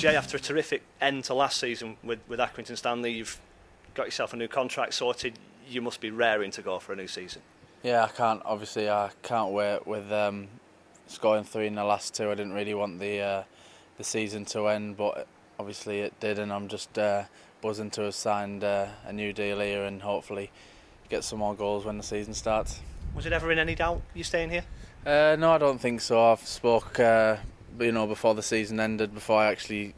Jay, after a terrific end to last season with Accrington Stanley, you've got yourself a new contract sorted. You must be raring to go for a new season. Yeah, I can't wait. With scoring 3 in the last 2, I didn't really want the season to end, but obviously it did, and I'm just buzzing to have signed a new deal here and hopefully get some more goals when the season starts. Was it ever in any doubt you staying here? No, I don't think so. I've spoke, before the season ended, before the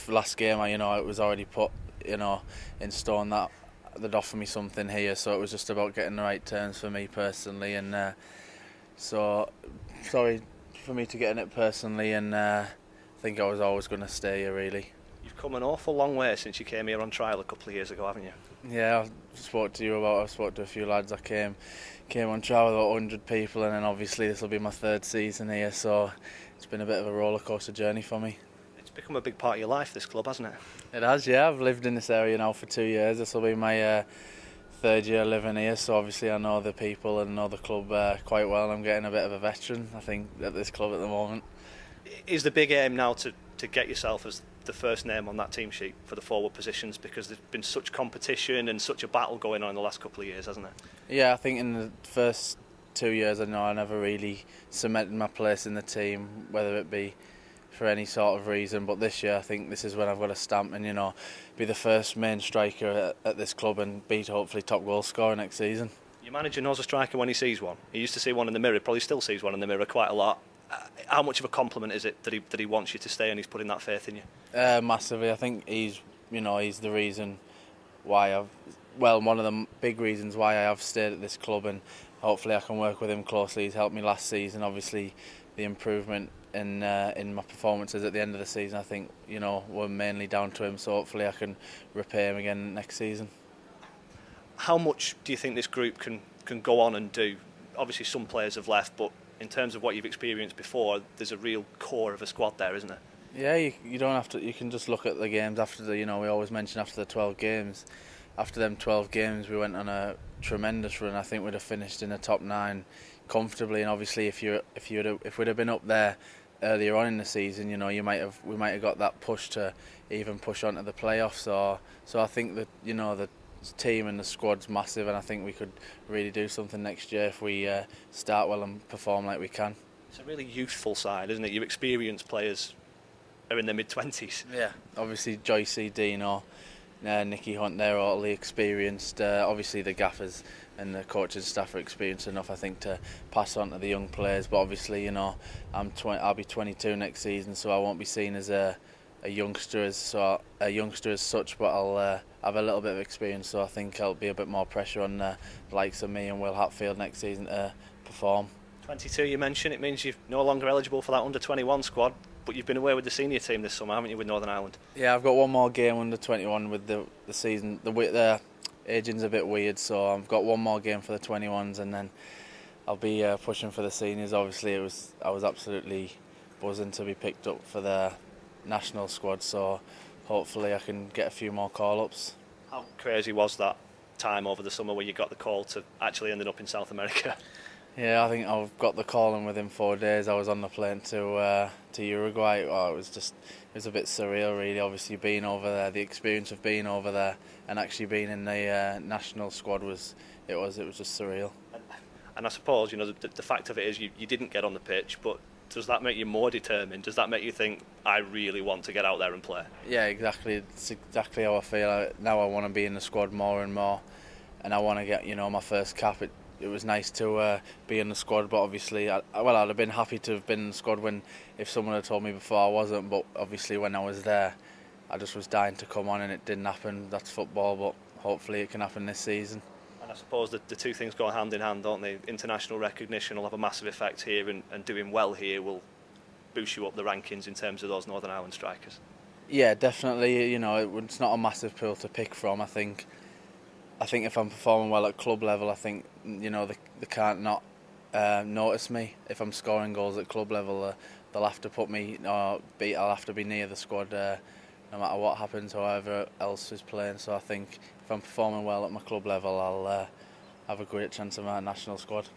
last game, it was already put, in stone that they'd offer me something here. So it was just about getting the right terms for me personally, and so sorry for me to get in it personally, and I think I was always going to stay here really. You've come an awful long way since you came here on trial a couple of years ago, haven't you? Yeah, I spoke to a few lads. I came on trial with about 100 people, and then obviously this will be my 3rd season here, so it's been a bit of a rollercoaster journey for me. It's become a big part of your life, this club, hasn't it? It has, yeah. I've lived in this area now for 2 years. This will be my 3rd year living here, so obviously I know the people and know the club quite well. I'm getting a bit of a veteran, I think, at this club at the moment. Is the big aim now to get yourself as the first name on that team sheet for the forward positions, because there's been such competition and such a battle going on in the last couple of years, hasn't it? Yeah, I think in the first 2 years I never really cemented my place in the team, whether it be for any sort of reason, but this year I think this is when I've got a stamp and be the first main striker at this club and be hopefully top goal scorer next season. Your manager knows a striker when he sees one. He used to see one in the mirror, probably still sees one in the mirror quite a lot. How much of a compliment is it that he wants you to stay and he's putting that faith in you? Massively. I think he's the reason why one of the big reasons why I have stayed at this club, and hopefully I can work with him closely. He's helped me last season. Obviously the improvement in my performances at the end of the season, I think, were mainly down to him, so hopefully I can repay him again next season. How much do you think this group can go on and do? Obviously some players have left, but in terms of what you've experienced before, there's a real core of a squad there, isn't there? Yeah, you don't have to. You can just look at the games after we always mention after the 12 games. After them 12 games, we went on a tremendous run. I think we'd have finished in the top 9 comfortably. And obviously, if we'd have been up there earlier on in the season, we might have got that push to even push on to the playoffs. So I think that the team and the squad's massive, and I think we could really do something next year if we start well and perform like we can. It's a really youthful side, isn't it? Your experienced players are in their mid-20s. Yeah, obviously Joycey, Dino, Nicky Hunt, they're all the experienced. Obviously the gaffers and the coaching staff are experienced enough, I think, to pass on to the young players. But obviously, I'll be 22 next season, so I won't be seen as a youngster as such, but I'll have a little bit of experience, so I think I'll be a bit more pressure on the likes of me and Will Hatfield next season to perform. 22 you mentioned, it means you're no longer eligible for that under-21 squad, but you've been away with the senior team this summer, haven't you, with Northern Ireland? Yeah, I've got one more game under 21 with the season. The aging's a bit weird, so I've got one more game for the 21s, and then I'll be pushing for the seniors. Obviously I was absolutely buzzing to be picked up for the national squad, so hopefully I can get a few more call-ups. How crazy was that time over the summer where you got the call to actually ending up in South America? Yeah, I think I've got the call, and within 4 days I was on the plane to Uruguay. Oh, it was a bit surreal, really. Obviously being over there, the experience of being over there and actually being in the national squad was just surreal. And I suppose the fact of it is you didn't get on the pitch, but does that make you more determined? Does that make you think, I really want to get out there and play? Yeah, exactly. It's exactly how I feel. Now I want to be in the squad more and more, and I want to get my first cap. It was nice to be in the squad, but obviously, I'd have been happy to have been in the squad if someone had told me before I wasn't. But obviously, when I was there, I just was dying to come on, and it didn't happen. That's football, but hopefully it can happen this season. And I suppose that the two things go hand in hand, don't they? International recognition will have a massive effect here, and doing well here will boost you up the rankings in terms of those Northern Ireland strikers. Yeah, definitely. It's not a massive pool to pick from. I think if I'm performing well at club level, I think they can't not notice me. If I'm scoring goals at club level, they'll have to put me I'll have to be near the squad no matter what happens, whoever else is playing. So I think if I'm performing well at my club level, I'll have a great chance of my national squad.